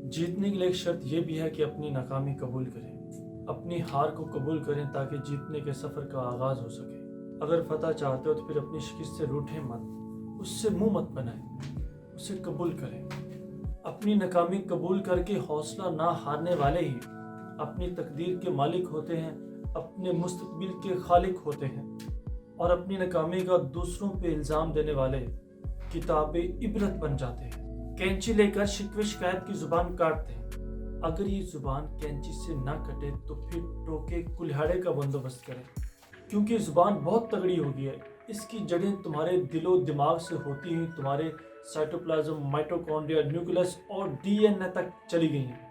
जीतने के लिए एक शर्त यह भी है कि अपनी नाकामी कबूल करें, अपनी हार को कबूल करें ताकि जीतने के सफ़र का आगाज़ हो सके। अगर फतह चाहते हो तो फिर अपनी शिकस्त से रूठें मत, उससे मुंह मत बनाएं, उसे कबूल करें। अपनी नाकामी कबूल करके हौसला ना हारने वाले ही अपनी तकदीर के मालिक होते हैं, अपने मुस्तकबिल के खालिक होते हैं। और अपनी नाकामी का दूसरों पे इल्ज़ाम देने वाले किताबे इबरत बन जाते हैं। कैंची लेकर शिकवे शिकायत की जुबान काटते हैं। अगर ये जुबान कैंची से ना कटे तो फिर टोके कुल्हाड़े का बंदोबस्त करें, क्योंकि जुबान बहुत तगड़ी होगी है। इसकी जड़ें तुम्हारे दिलो दिमाग से होती हुई तुम्हारे साइटोप्लाज्म, माइटोकॉन्ड्रिया, न्यूक्लियस और डीएनए तक चली गई हैं।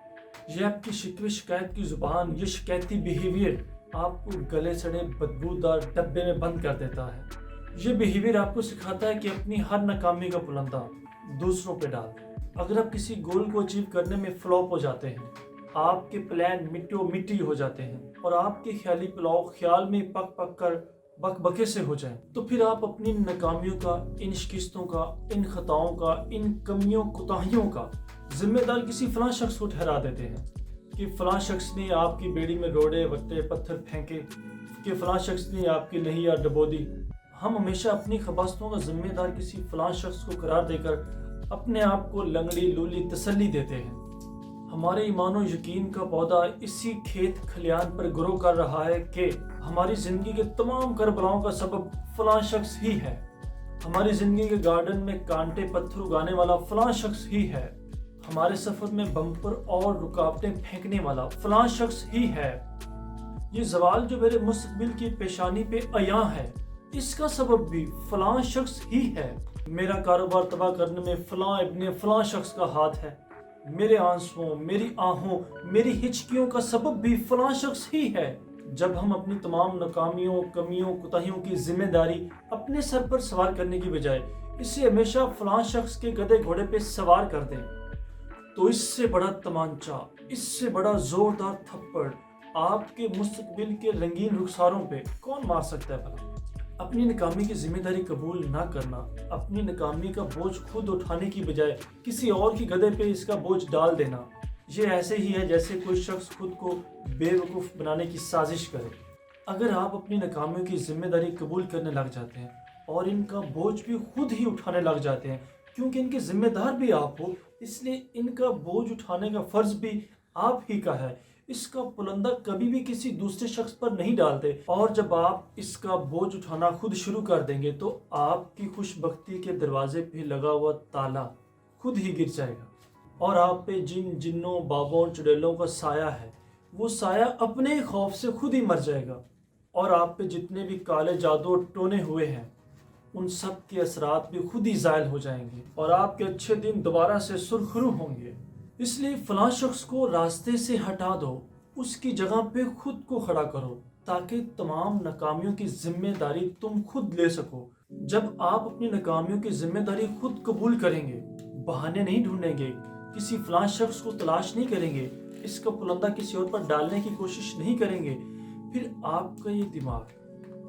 ये आपकी शिकवे शिकायत की जुबान, ये शिकायती बिहेवियर आपको गले सड़े बदबूदार डब्बे में बंद कर देता है। ये बिहेवियर आपको सिखाता है कि अपनी हर नाकामी का पुलंदा दूसरों पे डाल दें। अगर आप किसी गोल को अचीव करने में फ्लॉप हो जाते हैं, आपके प्लान मिट्टो मिट्टी हो जाते हैं और आपके ख्याली पुलाव ख्याल में पक पक कर बकबके से हो जाएं, तो फिर आप अपनी नाकामियों का, इन शिकस्तों का, इन खताओं का, इन कमियों कोताहियों का जिम्मेदार किसी फलां शख्स को ठहरा देते हैं कि फलां शख्स ने आपकी बेड़ी में रोड़े वट्टे पत्थर फेंके, कि फलां शख्स ने आपकी नहिया डबो दी। हम हमेशा अपनी खबास्तों का जिम्मेदार किसी फलां शख्स को करार देकर अपने आप को लंगड़ी लूली तसल्ली देते हैं। हमारे ईमान और यकीन का पौधा इसी खेत खलियान पर ग्रो कर रहा है कि हमारी ज़िंदगी के तमाम करबलाओं का सबब फलां शख्स ही है। हमारी ज़िंदगी के गार्डन में कांटे पत्थर उगाने वाला फलां शख्स ही है। हमारे सफ़र में बम्पर और रुकावटें फेंकने वाला फलां शख्स ही है। ये जवाल जो मेरे मुस्तकबिल की पेशानी पे अयां है, इसका सबब भी फलां शख्स ही है। मेरा कारोबार तबाह करने में फलां इब्ने फलां शख्स का हाथ है। मेरे आंसुओं, मेरी आहों, मेरी हिचकियों का सबब भी फलां शख्स ही है। जब हम अपनी तमाम नाकामियों, कमियों, कोताहियों की जिम्मेदारी अपने सर पर सवार करने की बजाय इसे हमेशा फलां शख्स के गधे घोड़े पे सवार कर दें, तो इससे बड़ा तमांचा, इससे बड़ा जोरदार थप्पड़ आपके मुस्तकबिल के रंगीन रुखसारों पे कौन मार सकता है भला। अपनी नाकामी की जिम्मेदारी कबूल ना करना, अपनी नाकामी का बोझ खुद उठाने की बजाय किसी और की गधे पे इसका बोझ डाल देना, ये ऐसे ही है जैसे कोई शख्स खुद को बेवकूफ़ बनाने की साजिश करे। अगर आप अपनी नाकामियों की जिम्मेदारी कबूल करने लग जाते हैं और इनका बोझ भी खुद ही उठाने लग जाते हैं, क्योंकि इनके जिम्मेदार भी आप हो, इसलिए इनका बोझ उठाने का फ़र्ज भी आप ही का है। इसका पुलंदा कभी भी किसी दूसरे शख्स पर नहीं डालते, और जब आप इसका बोझ उठाना खुद शुरू कर देंगे तो आपकी खुशबख्ती के दरवाजे पे लगा हुआ ताला खुद ही गिर जाएगा और आप पे जिन जिन्नों, बाबों, चुड़ैलों का साया है, वो साया अपने खौफ से खुद ही मर जाएगा। और आप पे जितने भी काले जादू टोने हुए हैं, उन सब के असरात भी खुद ही ज़ायल हो जाएंगे और आपके अच्छे दिन दोबारा से सुरखरू होंगे। इसलिए फलां शख्स को रास्ते से हटा दो, उसकी जगह पे खुद को खड़ा करो, ताकि तमाम नाकामियों की जिम्मेदारी तुम खुद ले सको। जब आप अपनी नाकामियों की जिम्मेदारी खुद कबूल करेंगे, बहाने नहीं ढूंढेंगे, किसी फलां शख्स को तलाश नहीं करेंगे, इसका पुलंदा किसी और पर डालने की कोशिश नहीं करेंगे, फिर आपका ये दिमाग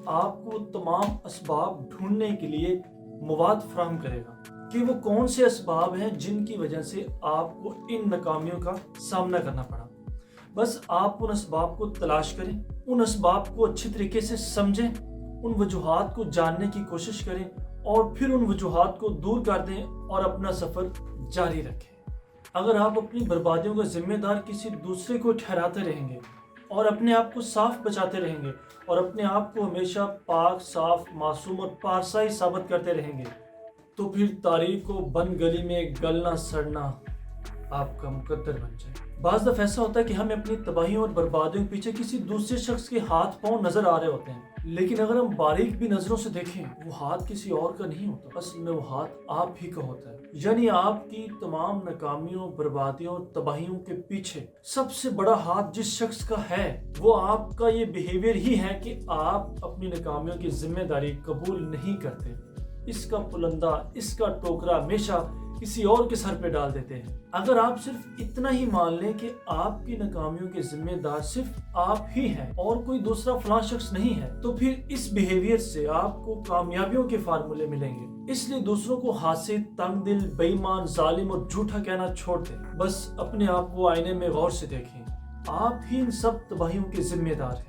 आपको तमाम असबाब ढूंढने के लिए मवाद फराहम करेगा कि वो कौन से असबाब हैं जिनकी वजह से आपको इन नाकामियों का सामना करना पड़ा। बस आप उन असबाब को तलाश करें, उन असबाब को अच्छी तरीके से समझें, उन वजूहात को जानने की कोशिश करें और फिर उन वजूहात को दूर कर दें और अपना सफ़र जारी रखें। अगर आप अपनी बर्बादियों का जिम्मेदार किसी दूसरे को ठहराते रहेंगे और अपने आप को साफ बचाते रहेंगे और अपने आप को हमेशा पाक, साफ, मासूम और पारसाई साबित करते रहेंगे, तो फिर तारीख को बंद गली में गलना सड़ना आपका मुकद्दर बन जाए। बाज़ दफ़ा ऐसा होता है कि हमें अपनी तबाहियों और बर्बादियों के पीछे किसी दूसरे शख्स के हाथ पांव नजर आ रहे होते हैं, लेकिन अगर हम बारीक भी नजरों से देखें, वो हाथ किसी और का नहीं होता, असल में वो हाथ आप ही का होता है। यानी आपकी तमाम नाकामियों, बर्बादियों और तबाहियों के पीछे सबसे बड़ा हाथ जिस शख्स का है, वो आपका ये बिहेवियर ही है कि आप अपनी नाकामियों की जिम्मेदारी कबूल नहीं करते। इसका पुलंदा, इसका टोकरा हमेशा किसी और के सर पे डाल देते हैं। अगर आप सिर्फ इतना ही मान लें कि आपकी नाकामियों के जिम्मेदार सिर्फ आप ही हैं और कोई दूसरा फलां शख्स नहीं है, तो फिर इस बिहेवियर से आपको कामयाबियों के फार्मूले मिलेंगे। इसलिए दूसरों को हासिद, तंग दिल, बेईमान, जालिम और झूठा कहना छोड़ दें। बस अपने आप को आईने में गौर से देखें, आप ही इन सब तबाहियों के जिम्मेदार हैं।